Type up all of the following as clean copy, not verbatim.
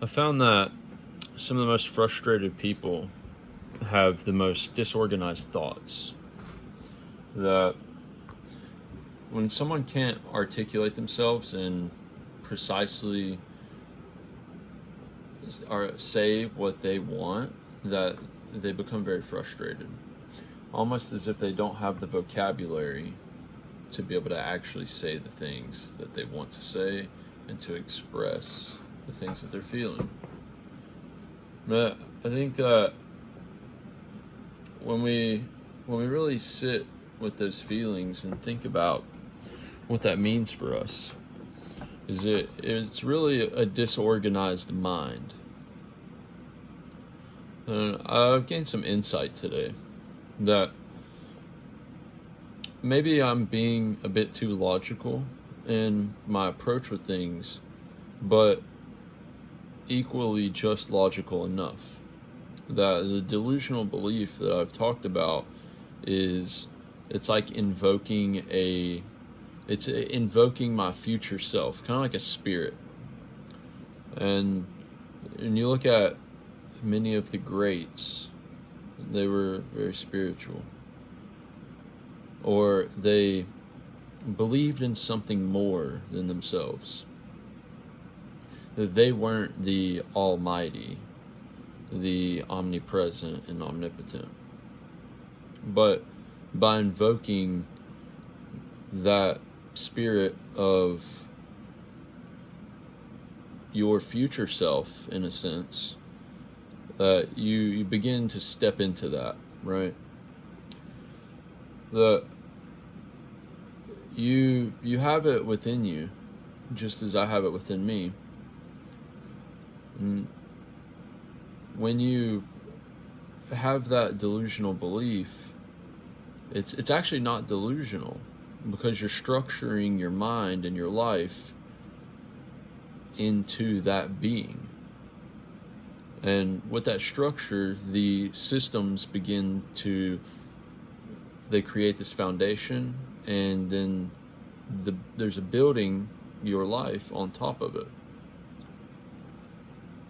found that some of the most frustrated people have the most disorganized thoughts. That when someone can't articulate themselves and precisely or say what they want, that they become very frustrated, almost as if they don't have the vocabulary to be able to actually say the things that they want to say and to express the things that they're feeling. But I think that when we really sit with those feelings and think about what that means for us, it's really a disorganized mind. And I've gained some insight today that maybe I'm being a bit too logical in my approach with things, but equally just logical enough. That the delusional belief that I've talked about is it's like invoking my future self, kind of like a spirit. And you look at many of the greats, they were very spiritual, or they believed in something more than themselves. That they weren't the almighty, the omnipresent and omnipotent. But by invoking that spirit of your future self, in a sense, you begin to step into that, right? That you have it within you, just as I have it within me. And when you have that delusional belief, it's actually not delusional, because you're structuring your mind and your life into that being. And with that structure, the systems they create this foundation, and then there's a building your life on top of it.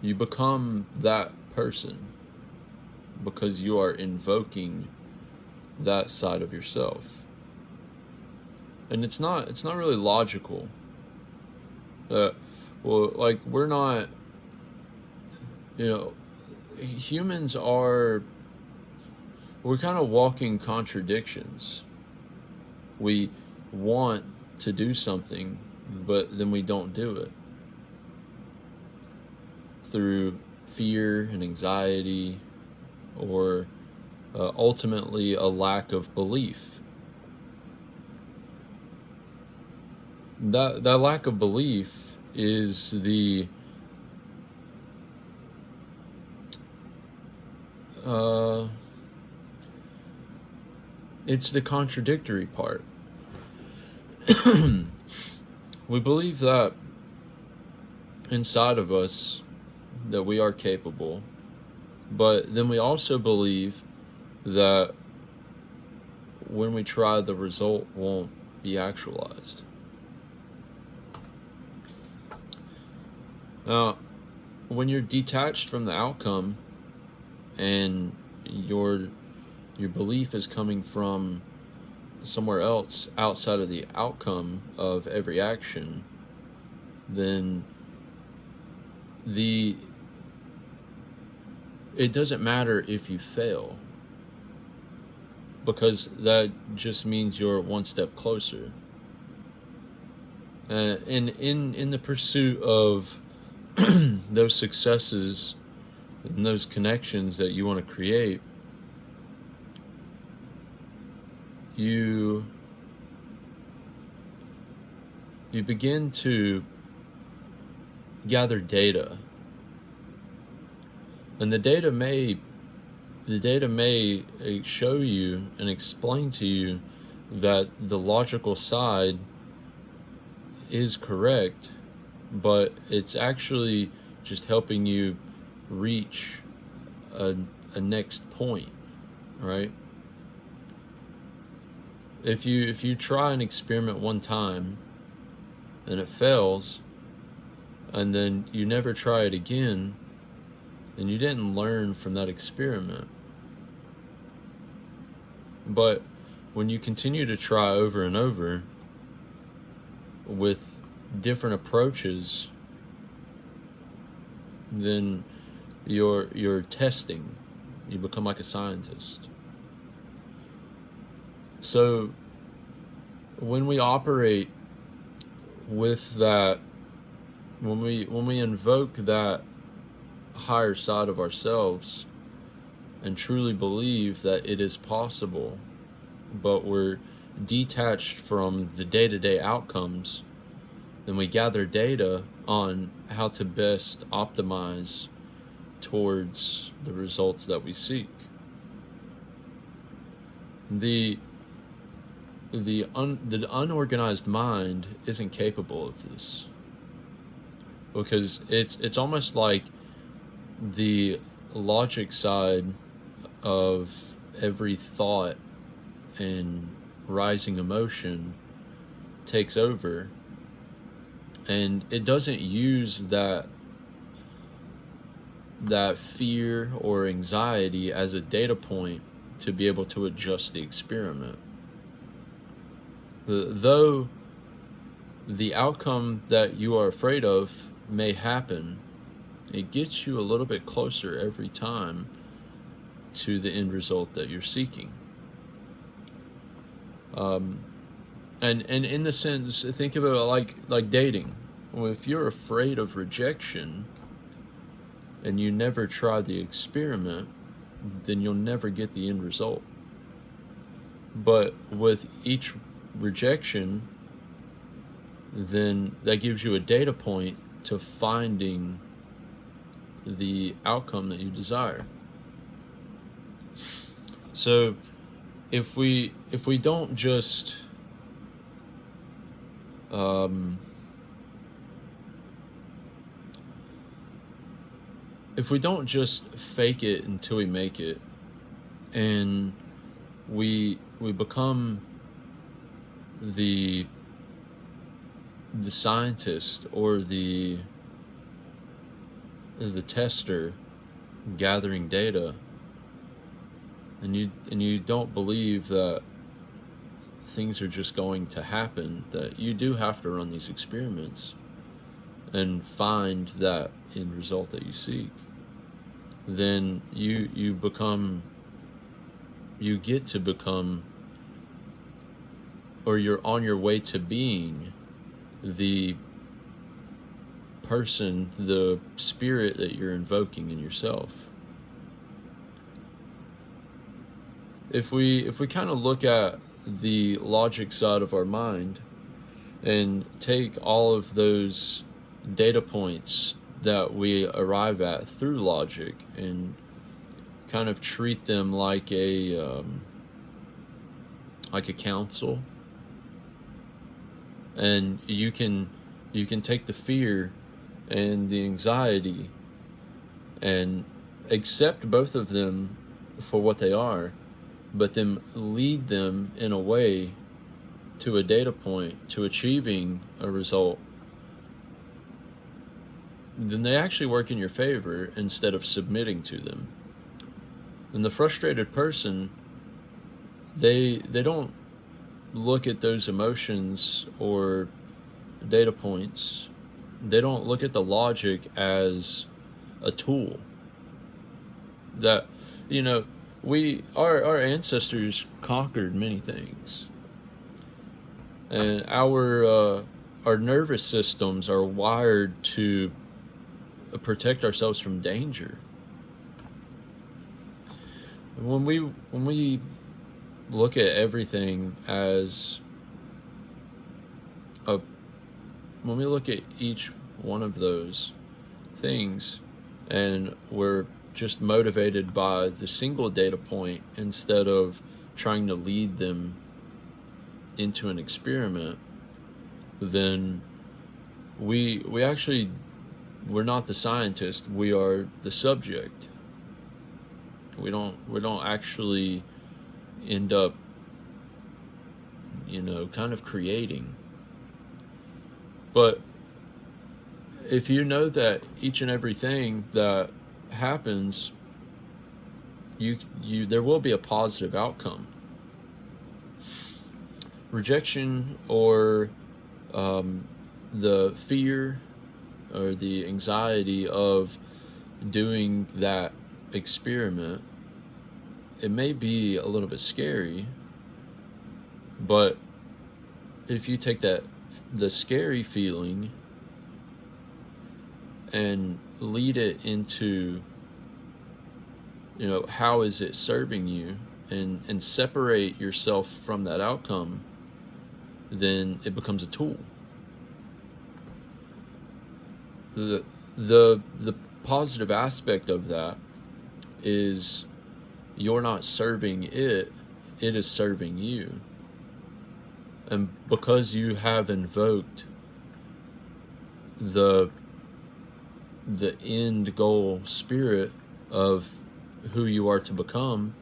You become that person because you are invoking that side of yourself. And it's not really logical. Like, we're not, humans we're kind of walking contradictions. We want to do something, but then we don't do it. Through fear and anxiety, or ultimately a lack of belief. That lack of belief is it's the contradictory part. We believe that inside of us that we are capable, but then we also believe that when we try, the result won't be actualized. Now, when you're detached from the outcome and your belief is coming from somewhere else outside of the outcome of every action, then it doesn't matter if you fail, because that just means you're one step closer. And in the pursuit of those successes and those connections that you want to create, you begin to gather data, and the data may show you and explain to you that the logical side is correct, but it's actually just helping you reach a next point, right? If you try an experiment one time and it fails, and then you never try it again, then you didn't learn from that experiment. But when you continue to try over and over with different approaches, then you're testing. You become like a scientist. So when we operate with that, when we invoke that higher side of ourselves and truly believe that it is possible, but we're detached from the day-to-day outcomes, then we gather data on how to best optimize towards the results that we seek. The unorganized mind isn't capable of this, because it's almost like the logic side of every thought and rising emotion takes over, and it doesn't use that fear or anxiety as a data point to be able to adjust the experiment. Though the outcome that you are afraid of may happen, it gets you a little bit closer every time to the end result that you're seeking. And in the sense, think of it like dating. Well, if you're afraid of rejection and you never try the experiment, then you'll never get the end result. But with each rejection, then that gives you a data point to finding the outcome that you desire. So if we don't just if we don't just fake it until we make it, and we become the scientist or the tester gathering data, and you don't believe that things are just going to happen, that you do have to run these experiments and find that end result that you seek, then you get to become, or you're on your way to being the person, the spirit that you're invoking in yourself. If we kind of look at the logic side of our mind and take all of those data points that we arrive at through logic and kind of treat them like a counsel, and you can take the fear and the anxiety and accept both of them for what they are, but then lead them in a way to a data point, to achieving a result, then they actually work in your favor instead of submitting to them. And the frustrated person, they don't look at those emotions or data points. They don't look at the logic as a tool. That, our ancestors conquered many things, and our nervous systems are wired to protect ourselves from danger. When we look at everything as when we look at each one of those things, and we're just motivated by the single data point instead of trying to lead them into an experiment, then we're not the scientist, we are the subject. We don't actually end up kind of creating. But if you know that each and everything that happens, you there will be a positive outcome. Rejection or the fear or the anxiety of doing that experiment, it may be a little bit scary, but if you take the scary feeling and lead it into, how is it serving you, and separate yourself from that outcome, then it becomes a tool. The positive aspect of that is you're not serving it, it is serving you. And because you have invoked the end goal spirit of who you are to become,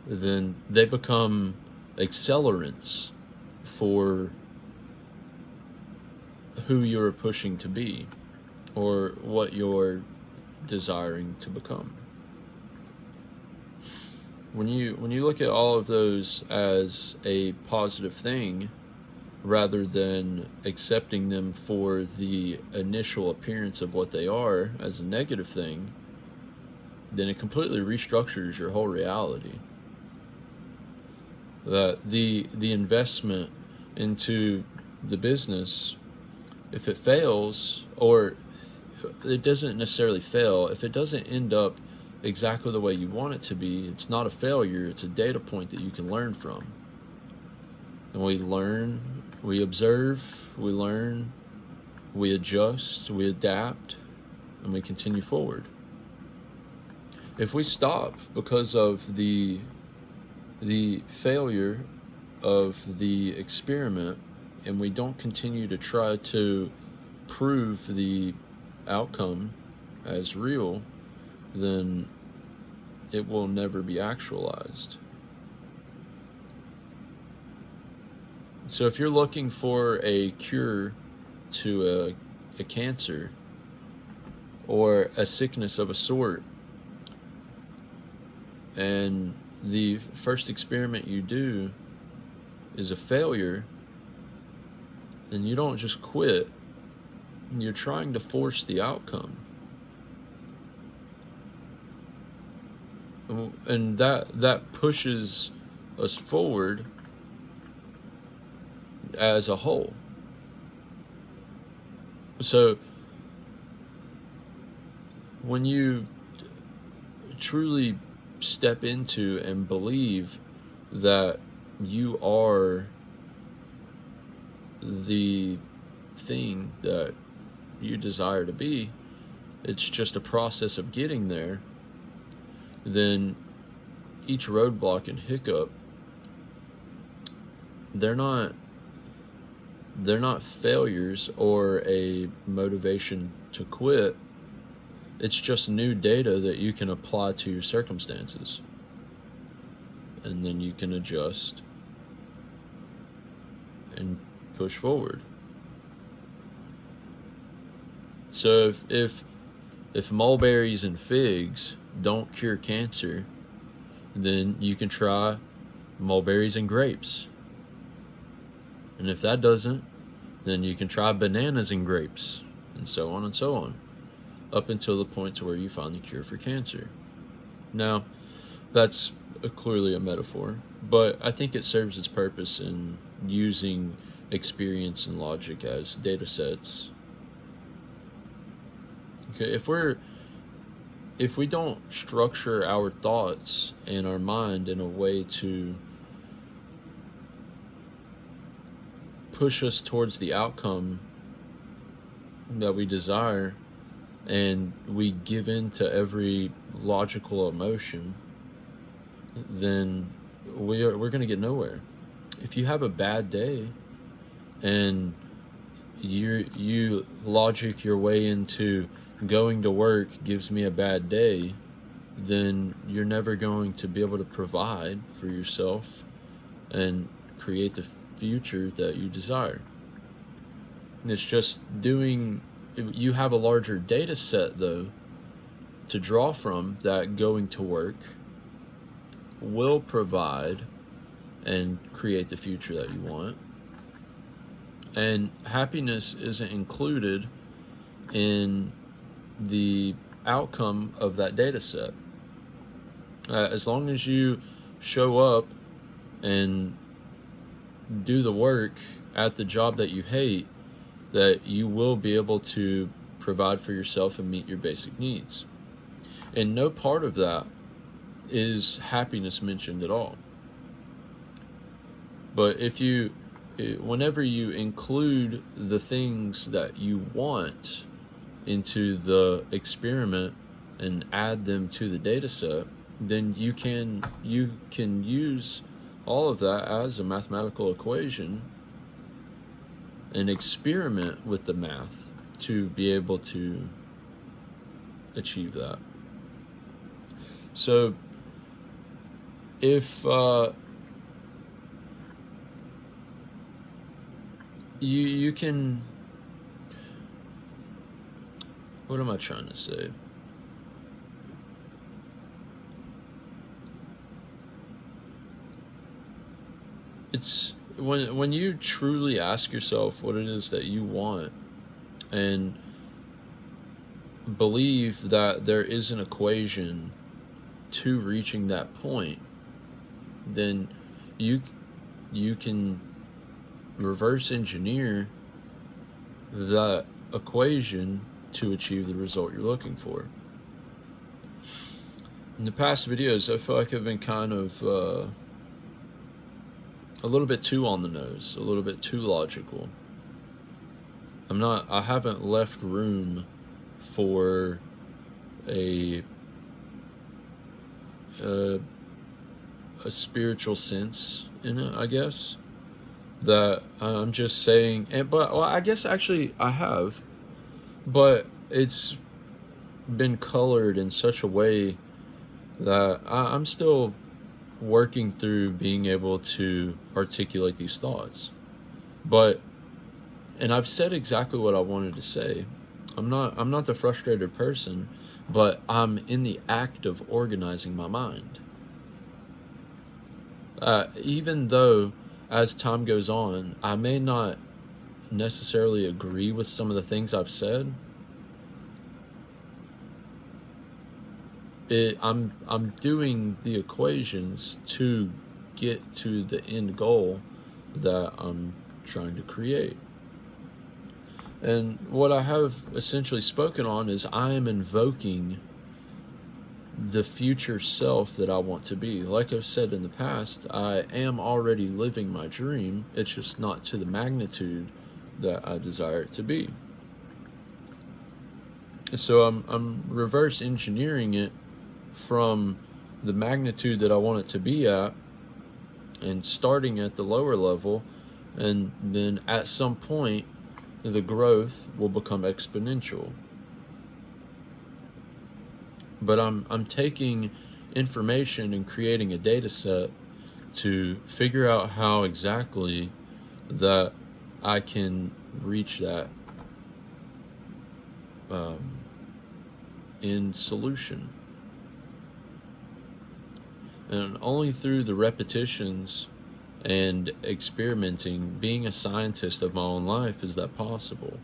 then they become accelerants for who you're pushing to be or what you're desiring to become. When you look at all of those as a positive thing, rather than accepting them for the initial appearance of what they are as a negative thing, then it completely restructures your whole reality. That the investment into the business, if it fails, or it doesn't necessarily fail, if it doesn't end up exactly the way you want it to be, it's not a failure, it's a data point that you can learn from. And we learn, we observe, we learn, we adjust, we adapt, and we continue forward. If we stop because of the failure of the experiment, and we don't continue to try to prove the outcome as real, then it will never be actualized. So if you're looking for a cure to a cancer or a sickness of a sort, and the first experiment you do is a failure, then you don't just quit. You're trying to force the outcome. And that pushes us forward as a whole. So when you truly step into and believe that you are the thing that you desire to be, it's just a process of getting there, then each roadblock and hiccup, they're not failures or a motivation to quit. It's just new data that you can apply to your circumstances, and then you can adjust and push forward. So if mulberries and figs don't cure cancer, then you can try mulberries and grapes. And if that doesn't, then you can try bananas and grapes, and so on and so on, up until the point to where you find the cure for cancer. Now, that's clearly a metaphor, but I think it serves its purpose in using experience and logic as data sets. Okay, if we don't structure our thoughts and our mind in a way to push us towards the outcome that we desire, and we give in to every logical emotion, then we're going to get nowhere. If you have a bad day and you logic your way into going to work gives me a bad day, then you're never going to be able to provide for yourself and create the future that you desire. And it's just doing you have a larger data set, though, to draw from, that going to work will provide and create the future that you want. And happiness isn't included in the outcome of that data set. As long as you show up and do the work at the job that you hate, that you will be able to provide for yourself and meet your basic needs. And no part of that is happiness mentioned at all. But whenever you include the things that you want into the experiment and add them to the data set, then you can use all of that as a mathematical equation and experiment with the math to be able to achieve that. So if you can, what am I trying to say? It's when you truly ask yourself what it is that you want and believe that there is an equation to reaching that point, then you can reverse engineer that equation to achieve the result you're looking for. In the past videos, I feel like I've been kind of a little bit too on the nose, a little bit too logical. I haven't left room for a spiritual sense in it, I guess. That I'm just saying, well, I guess actually I have, but it's been colored in such a way that I'm still working through being able to articulate these thoughts. And I've said exactly what I wanted to say. I'm not the frustrated person, but I'm in the act of organizing my mind. Even though as time goes on, I may not necessarily agree with some of the things I've said, I'm doing the equations to get to the end goal that I'm trying to create. And what I have essentially spoken on is I am invoking the future self that I want to be. Like I've said in the past, I am already living my dream. It's just not to the magnitude that I desire it to be. So I'm reverse engineering it from the magnitude that I want it to be at and starting at the lower level, and then at some point the growth will become exponential. But I'm taking information and creating a data set to figure out how exactly that I can reach that in solution. And only through the repetitions and experimenting, being a scientist of my own life, is that possible.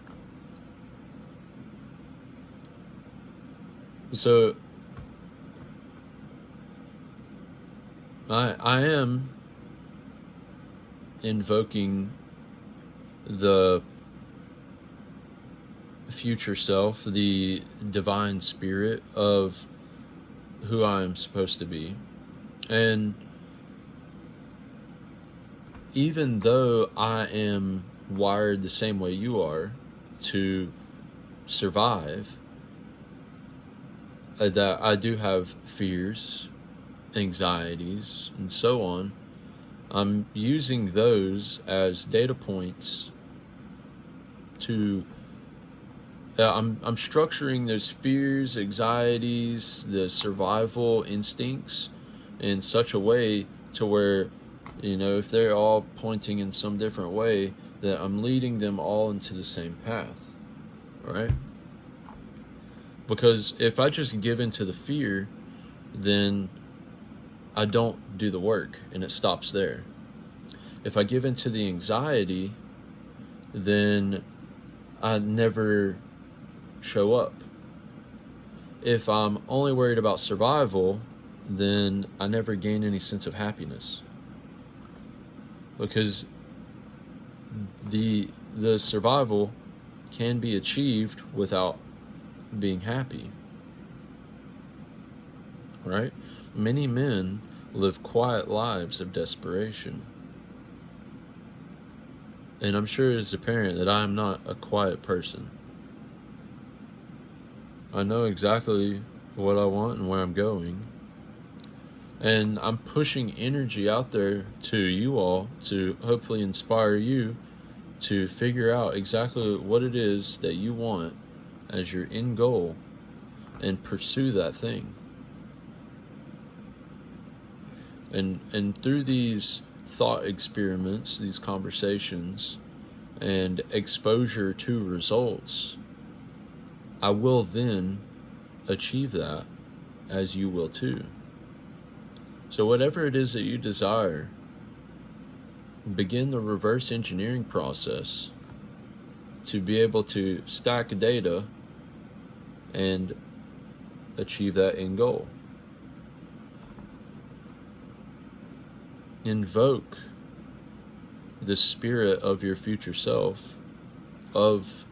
So I am invoking the future self, the divine spirit of who I am supposed to be. And even though I am wired the same way you are to survive, that I do have fears, anxieties, and so on, I'm using those as data points to I'm structuring those fears, anxieties, the survival instincts in such a way to where, if they're all pointing in some different way, that I'm leading them all into the same path, right? Because if I just give in to the fear, then I don't do the work and it stops there. If I give in to the anxiety, then I never show up. If I'm only worried about survival, then I never gain any sense of happiness. Because the survival can be achieved without being happy. Right? Many men live quiet lives of desperation. And I'm sure as a parent that I am not a quiet person. I know exactly what I want and where I'm going. And I'm pushing energy out there to you all to hopefully inspire you to figure out exactly what it is that you want as your end goal and pursue that thing. And through these thought experiments, these conversations, and exposure to results, I will then achieve that as you will too. So whatever it is that you desire, begin the reverse engineering process to be able to stack data and achieve that end goal. Invoke the spirit of your future self, of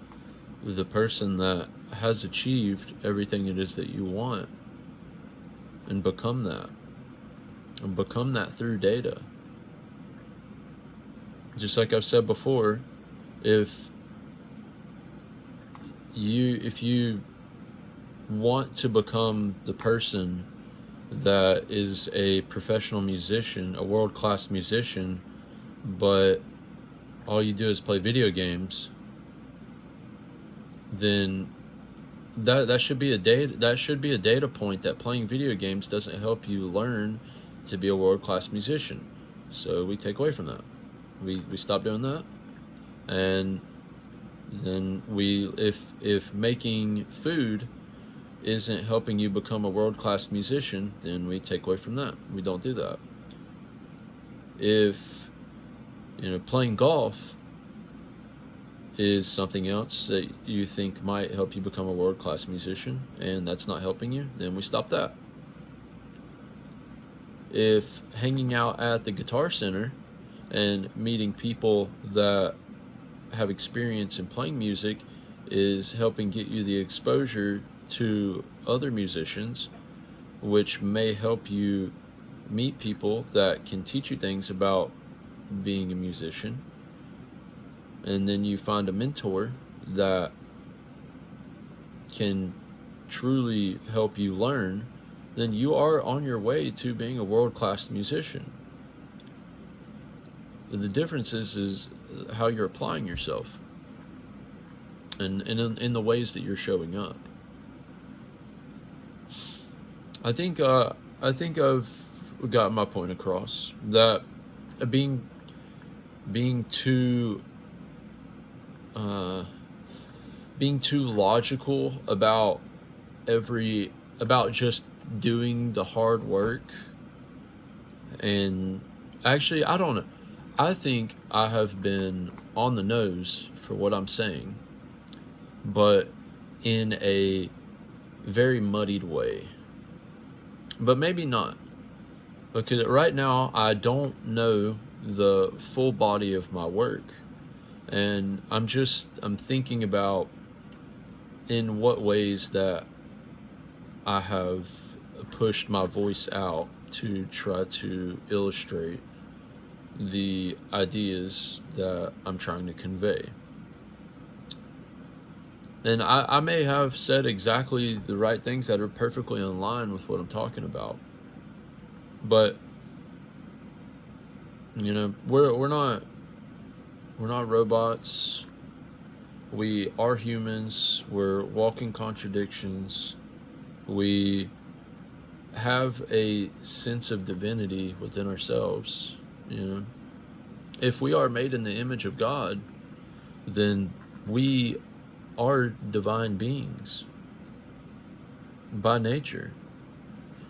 the person that has achieved everything it is that you want, and become that. And become that through data. Just like I've said before, if you want to become the person that is a professional musician, a world-class musician, but all you do is play video games, then that should be a data point that playing video games doesn't help you learn to be a world-class musician. So we take away from that. We stop doing that, and then if making food isn't helping you become a world-class musician, then we take away from that. We don't do that. If playing golf is something else that you think might help you become a world-class musician, and that's not helping you, then we stop that. If hanging out at the Guitar Center and meeting people that have experience in playing music is helping get you the exposure to other musicians, which may help you meet people that can teach you things about being a musician, and then you find a mentor that can truly help you learn, then you are on your way to being a world-class musician. The difference is how you're applying yourself and in the ways that you're showing up. I think I've got my point across, that being too logical about just doing the hard work, and actually I don't know, I think I have been on the nose for what I'm saying, but in a very muddied way. But maybe not, because right now I don't know the full body of my work, and I'm thinking about in what ways that I have pushed my voice out to try to illustrate the ideas that I'm trying to convey. And I may have said exactly the right things that are perfectly in line with what I'm talking about, but we're not robots. We are humans. We're walking contradictions. We have a sense of divinity within ourselves. If we are made in the image of God, then we are divine beings by nature.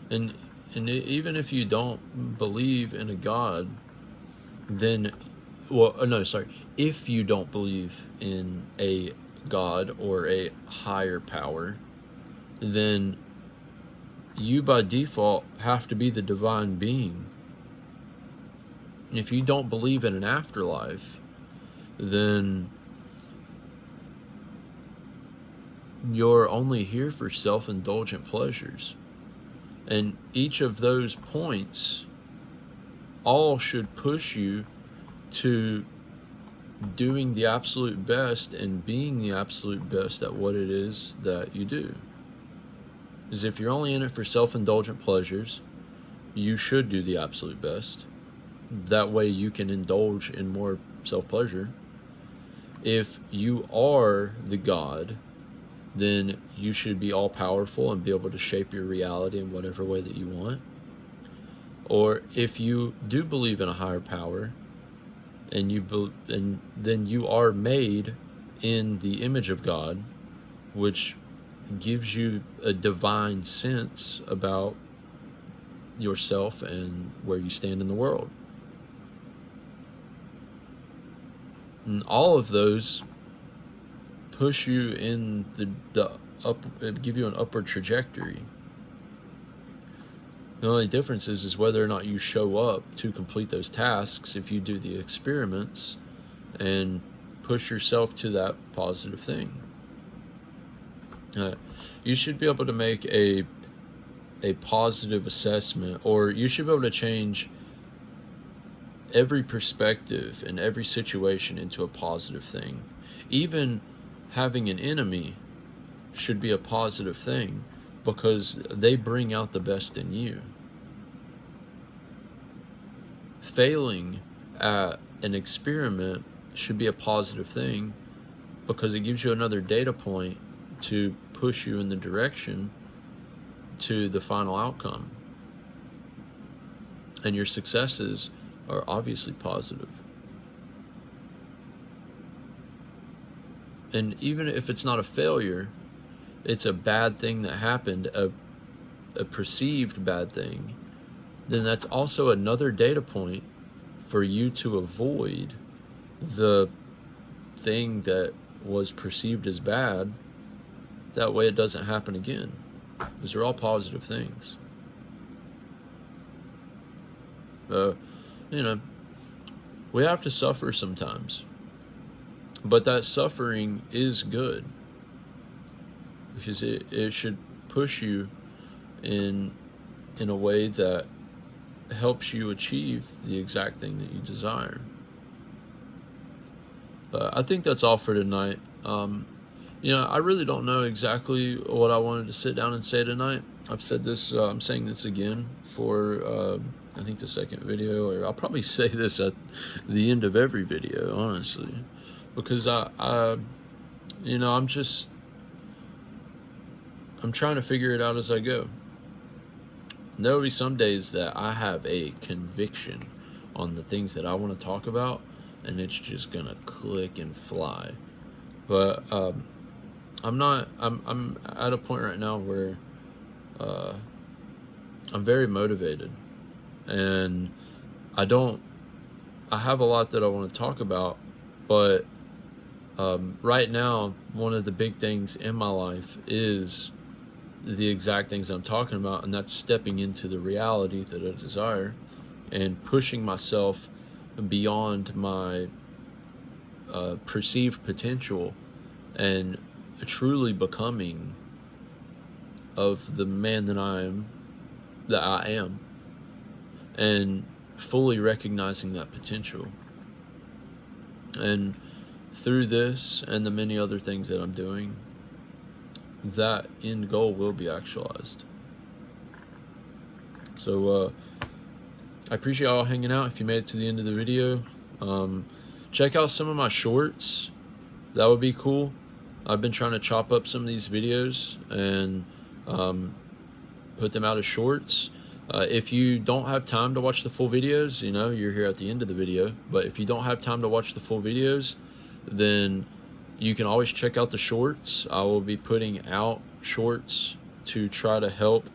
And even if you don't believe in a God, then, well, no, sorry, if you don't believe in a God or a higher power, then you by default have to be the divine being. If you don't believe in an afterlife, then you're only here for self-indulgent pleasures. And each of those points all should push you to doing the absolute best and being the absolute best at what it is that you do. Because if you're only in it for self-indulgent pleasures, you should do the absolute best. That way you can indulge in more self-pleasure. If you are the God, then you should be all-powerful and be able to shape your reality in whatever way that you want. Or if you do believe in a higher power, and then you are made in the image of God, which gives you a divine sense about yourself and where you stand in the world. And all of those push you in the give you an upward trajectory. The only difference is whether or not you show up to complete those tasks. If you do the experiments and push yourself to that positive thing, you should be able to make a positive assessment, or you should be able to change every perspective and every situation into a positive thing. Even having an enemy should be a positive thing, because they bring out the best in you. Failing at an experiment should be a positive thing, because it gives you another data point to push you in the direction to the final outcome. And your successes are obviously positive. And even if it's not a failure, it's a bad thing that happened, a perceived bad thing, then that's also another data point for you to avoid the thing that was perceived as bad. That way it doesn't happen again. Those are all positive things. We have to suffer sometimes, but that suffering is good, because it should push you in a way that helps you achieve the exact thing that you desire. I think that's all for tonight. I really don't know exactly what I wanted to sit down and say tonight. I've said this, I'm saying this again for, I think the second video, or I'll probably say this at the end of every video, honestly, because I'm trying to figure it out as I go. There will be some days that I have a conviction on the things that I want to talk about, and it's just gonna click and fly. But I'm at a point right now where I'm very motivated, and I have a lot that I want to talk about, but right now, one of the big things in my life is the exact things I'm talking about, and that's stepping into the reality that I desire and pushing myself beyond my perceived potential and truly becoming of the man that I am, and fully recognizing that potential. And through this and the many other things that I'm doing, that end goal will be actualized. So I appreciate y'all hanging out. If you made it to the end of the video, check out some of my shorts. That would be cool. I've been trying to chop up some of these videos and put them out as shorts. If you don't have time to watch the full videos, you're here at the end of the video, but if you don't have time to watch the full videos, then You can always check out the shorts. I will be putting out shorts to try to help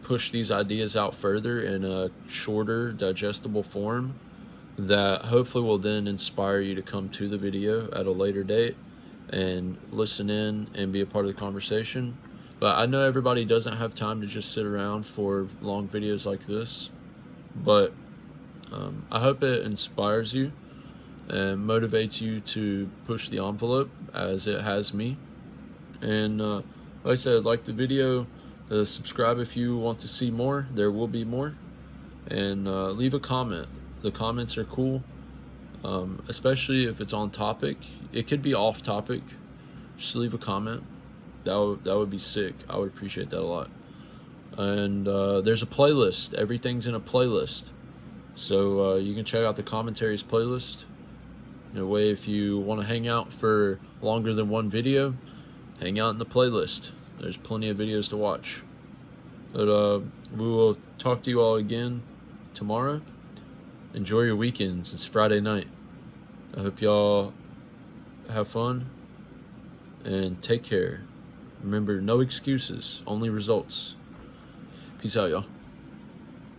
push these ideas out further in a shorter, digestible form that hopefully will then inspire you to come to the video at a later date and listen in and be a part of the conversation. But I know everybody doesn't have time to just sit around for long videos like this, but I hope it inspires you and motivates you to push the envelope as it has me. And like I said, like the video, subscribe if you want to see more. There will be more. And leave a comment. The comments are cool, especially if it's on topic. It could be off topic. Just leave a comment. That would be sick. I would appreciate that a lot. And there's a playlist. Everything's in a playlist. So you can check out the commentaries playlist. In a way, if you want to hang out for longer than one video, hang out in the playlist. There's plenty of videos to watch. But we will talk to you all again tomorrow. Enjoy your weekends. It's Friday night. I hope y'all have fun and take care. Remember, no excuses, only results. Peace out, y'all.